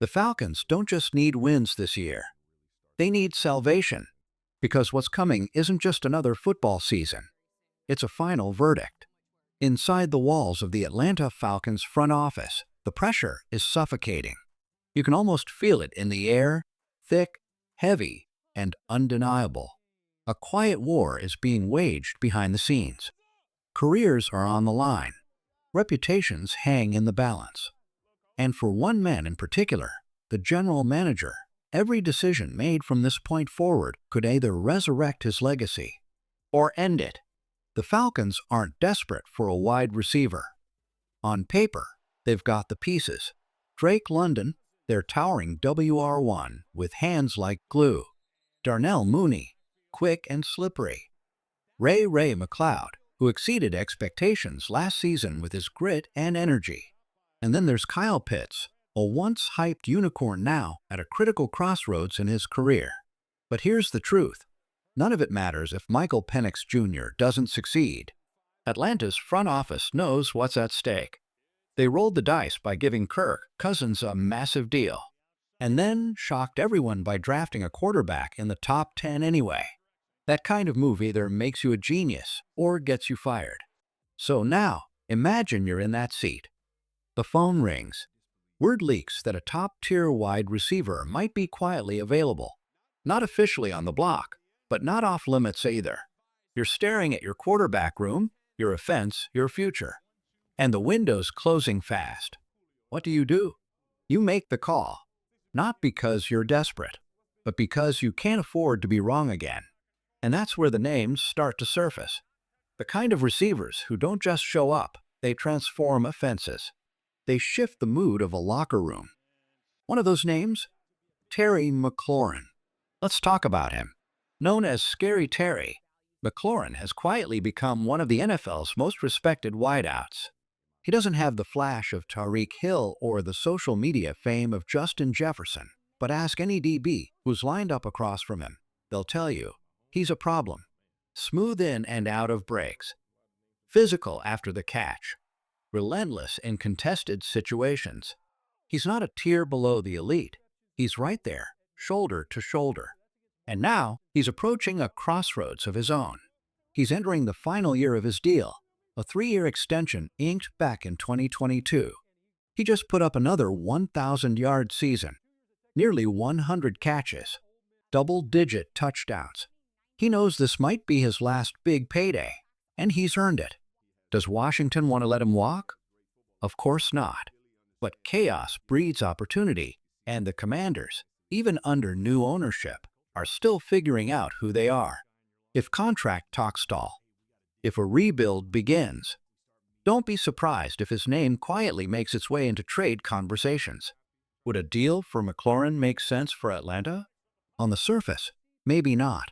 The Falcons don't just need wins this year. They need salvation, because what's coming isn't just another football season. It's a final verdict. Inside the walls of the Atlanta Falcons front office, the pressure is suffocating. You can almost feel it in the air, thick, heavy, and undeniable. A quiet war is being waged behind the scenes. Careers are on the line. Reputations hang in the balance. And for one man in particular, the general manager, every decision made from this point forward could either resurrect his legacy or end it. The Falcons aren't desperate for a wide receiver. On paper, they've got the pieces. Drake London, their towering WR1 with hands like glue. Darnell Mooney, quick and slippery. Ray McLeod, who exceeded expectations last season with his grit and energy. And then there's Kyle Pitts, a once-hyped unicorn now at a critical crossroads in his career. But here's the truth. None of it matters if Michael Penix Jr. doesn't succeed. Atlanta's front office knows what's at stake. They rolled the dice by giving Kirk Cousins a massive deal, and then shocked everyone by drafting a quarterback in the top 10 anyway. That kind of move either makes you a genius or gets you fired. So now, imagine you're in that seat. The phone rings. Word leaks that a top-tier wide receiver might be quietly available. Not officially on the block, but not off limits either. You're staring at your quarterback room, your offense, your future. And the window's closing fast. What do? You make the call. Not because you're desperate, but because you can't afford to be wrong again. And that's where the names start to surface. The kind of receivers who don't just show up, they transform offenses. They shift the mood of a locker room. One of those names? Terry McLaurin. Let's talk about him. Known as Scary Terry, McLaurin has quietly become one of the NFL's most respected wideouts. He doesn't have the flash of Tyreek Hill or the social media fame of Justin Jefferson, but ask any DB who's lined up across from him. They'll tell you, he's a problem. Smooth in and out of breaks. Physical after the catch. Relentless in contested situations. He's not a tier below the elite. He's right there, shoulder to shoulder. And now, he's approaching a crossroads of his own. He's entering the final year of his deal, a 3-year extension inked back in 2022. He just put up another 1,000-yard season, nearly 100 catches, double-digit touchdowns. He knows this might be his last big payday, and he's earned it. Does Washington want to let him walk? Of course not. But chaos breeds opportunity, and the Commanders, even under new ownership, are still figuring out who they are. If contract talks stall, if a rebuild begins, don't be surprised if his name quietly makes its way into trade conversations. Would a deal for McLaurin make sense for Atlanta? On the surface, maybe not.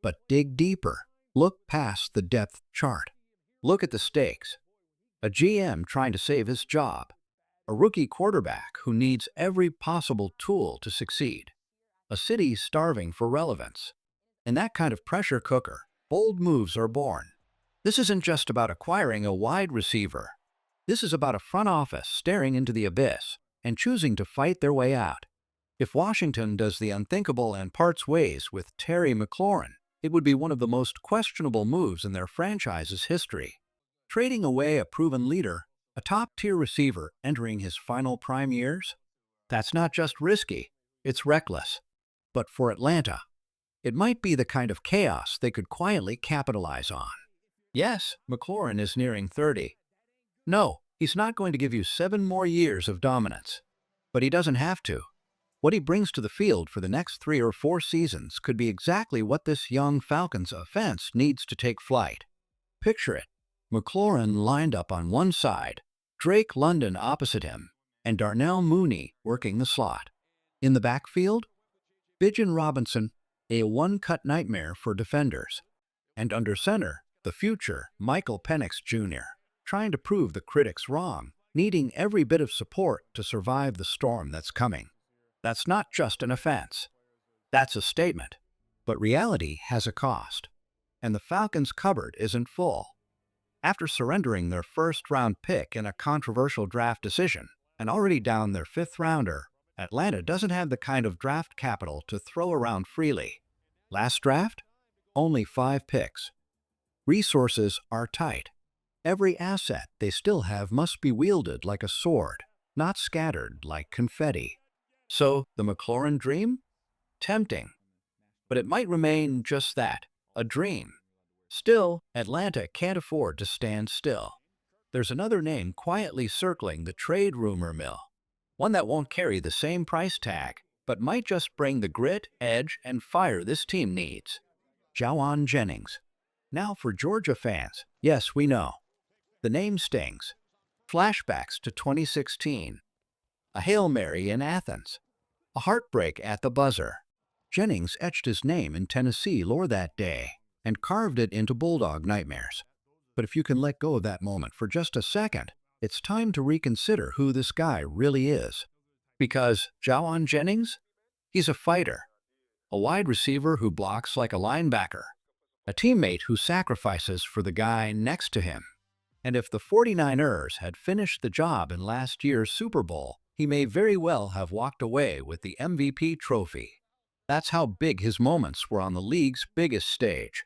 But dig deeper. Look past the depth chart. Look at the stakes. A GM trying to save his job. A rookie quarterback who needs every possible tool to succeed. A city starving for relevance. In that kind of pressure cooker, bold moves are born. This isn't just about acquiring a wide receiver. This is about a front office staring into the abyss and choosing to fight their way out. If Washington does the unthinkable and parts ways with Terry McLaurin, it would be one of the most questionable moves in their franchise's history. Trading away a proven leader, a top-tier receiver entering his final prime years? That's not just risky, it's reckless. But for Atlanta, it might be the kind of chaos they could quietly capitalize on. Yes, McLaurin is nearing 30. No, he's not going to give you 7 more years of dominance. But he doesn't have to. What he brings to the field for the next 3 or 4 seasons could be exactly what this young Falcons offense needs to take flight. Picture it. McLaurin lined up on one side, Drake London opposite him, and Darnell Mooney working the slot. In the backfield, Bijan Robinson, a one-cut nightmare for defenders. And under center, the future Michael Penix Jr., trying to prove the critics wrong, needing every bit of support to survive the storm that's coming. That's not just an offense. That's a statement. But reality has a cost. And the Falcons' cupboard isn't full. After surrendering their first-round pick in a controversial draft decision and already down their 5th rounder, Atlanta doesn't have the kind of draft capital to throw around freely. Last draft? Only 5 picks. Resources are tight. Every asset they still have must be wielded like a sword, not scattered like confetti. So, the McLaurin dream? Tempting. But it might remain just that, a dream. Still, Atlanta can't afford to stand still. There's another name quietly circling the trade rumor mill. One that won't carry the same price tag, but might just bring the grit, edge, and fire this team needs. Jawan Jennings. Now for Georgia fans, yes, we know. The name stings. Flashbacks to 2016. A Hail Mary in Athens. A heartbreak at the buzzer. Jennings etched his name in Tennessee lore that day and carved it into Bulldog nightmares. But if you can let go of that moment for just a second, it's time to reconsider who this guy really is. Because Jawan Jennings? He's a fighter. A wide receiver who blocks like a linebacker. A teammate who sacrifices for the guy next to him. And if the 49ers had finished the job in last year's Super Bowl, he may very well have walked away with the MVP trophy. That's how big his moments were on the league's biggest stage.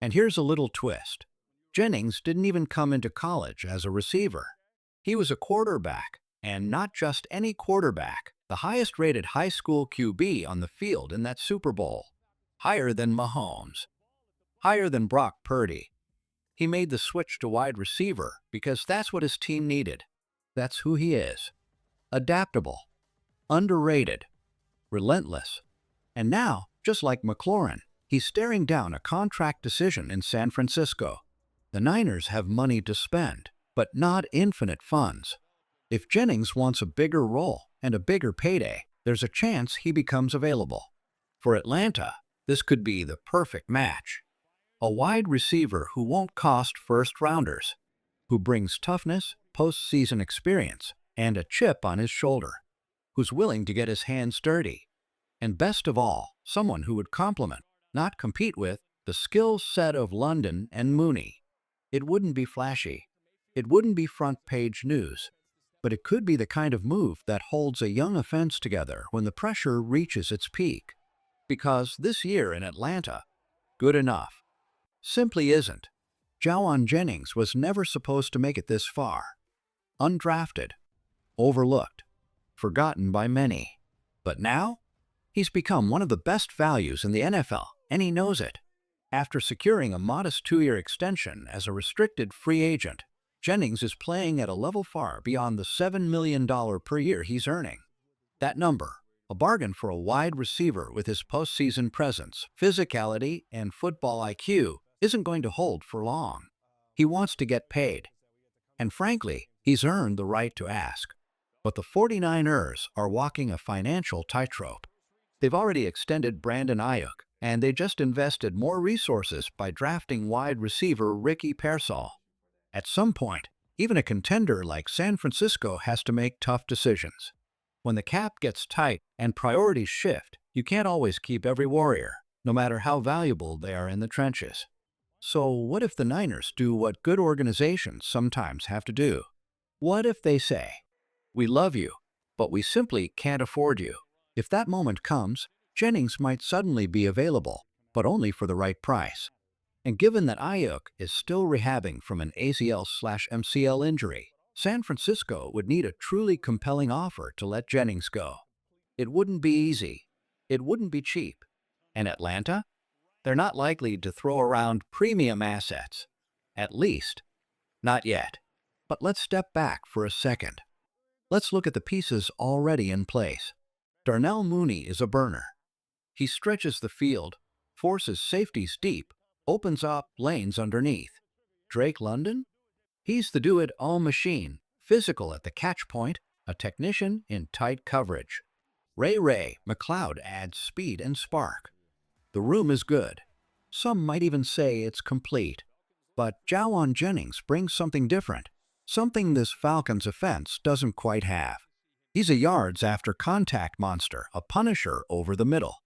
And here's a little twist. Jennings didn't even come into college as a receiver. He was a quarterback, and not just any quarterback, the highest-rated high school QB on the field in that Super Bowl. Higher than Mahomes. Higher than Brock Purdy. He made the switch to wide receiver because that's what his team needed. That's who he is. Adaptable. Underrated. Relentless. And now, just like McLaurin, he's staring down a contract decision in San Francisco. The Niners have money to spend, but not infinite funds. If Jennings wants a bigger role and a bigger payday, there's a chance he becomes available. For Atlanta, this could be the perfect match. A wide receiver who won't cost first-rounders, who brings toughness, postseason experience, and a chip on his shoulder, who's willing to get his hands dirty. And best of all, someone who would complement, not compete with, the skill set of London and Mooney. It wouldn't be flashy. It wouldn't be front-page news. But it could be the kind of move that holds a young offense together when the pressure reaches its peak. Because this year in Atlanta, good enough simply isn't. Jawan Jennings was never supposed to make it this far. Undrafted. Overlooked. Forgotten by many. But now, he's become one of the best values in the NFL, and he knows it. After securing a modest 2-year extension as a restricted free agent, Jennings is playing at a level far beyond the $7 million per year he's earning. That number, a bargain for a wide receiver with his postseason presence, physicality, and football IQ, isn't going to hold for long. He wants to get paid. And frankly, he's earned the right to ask. But the 49ers are walking a financial tightrope. They've already extended Brandon Ayuk, and they just invested more resources by drafting wide receiver Ricky Pearsall. At some point, even a contender like San Francisco has to make tough decisions. When the cap gets tight and priorities shift, you can't always keep every warrior, no matter how valuable they are in the trenches. So what if the Niners do what good organizations sometimes have to do? What if they say, "We love you, but we simply can't afford you"? If that moment comes, Jennings might suddenly be available, but only for the right price. And given that Ayuk is still rehabbing from an ACL/MCL injury, San Francisco would need a truly compelling offer to let Jennings go. It wouldn't be easy. It wouldn't be cheap. And Atlanta? They're not likely to throw around premium assets. At least, not yet. But let's step back for a second. Let's look at the pieces already in place. Darnell Mooney is a burner. He stretches the field, forces safeties deep, opens up lanes underneath. Drake London? He's the do-it-all machine, physical at the catch point, a technician in tight coverage. Ray McCloud adds speed and spark. The room is good. Some might even say it's complete. But Jawan Jennings brings something different, something this Falcons offense doesn't quite have. He's a yards-after-contact monster, a punisher over the middle,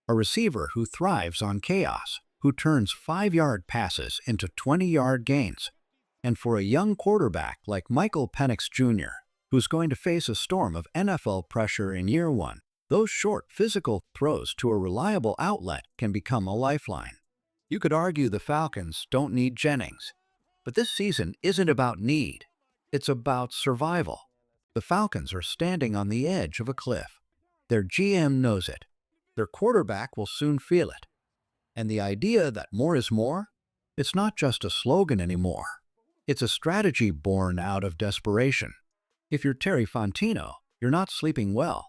a receiver who thrives on chaos, who turns 5-yard passes into 20-yard gains. And for a young quarterback like Michael Penix Jr., who's going to face a storm of NFL pressure in year one. Those short, physical throws to a reliable outlet can become a lifeline. You could argue the Falcons don't need Jennings, but this season isn't about need. It's about survival. The Falcons are standing on the edge of a cliff. Their GM knows it. Their quarterback will soon feel it. And the idea that more is more? It's not just a slogan anymore. It's a strategy born out of desperation. If you're Terry Fontino, you're not sleeping well.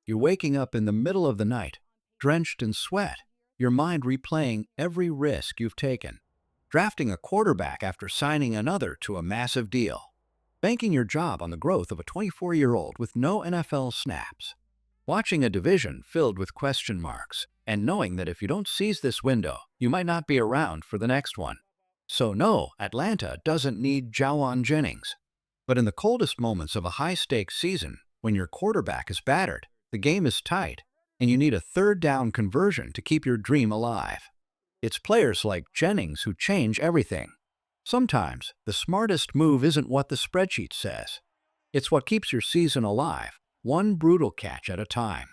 You're waking up in the middle of the night, drenched in sweat, your mind replaying every risk you've taken. Drafting a quarterback after signing another to a massive deal. Banking your job on the growth of a 24-year-old with no NFL snaps. Watching a division filled with question marks, and knowing that if you don't seize this window, you might not be around for the next one. So no, Atlanta doesn't need Jawan Jennings. But in the coldest moments of a high-stakes season, when your quarterback is battered, the game is tight, and you need a third-down conversion to keep your dream alive. It's players like Jennings who change everything. Sometimes, the smartest move isn't what the spreadsheet says. It's what keeps your season alive, one brutal catch at a time.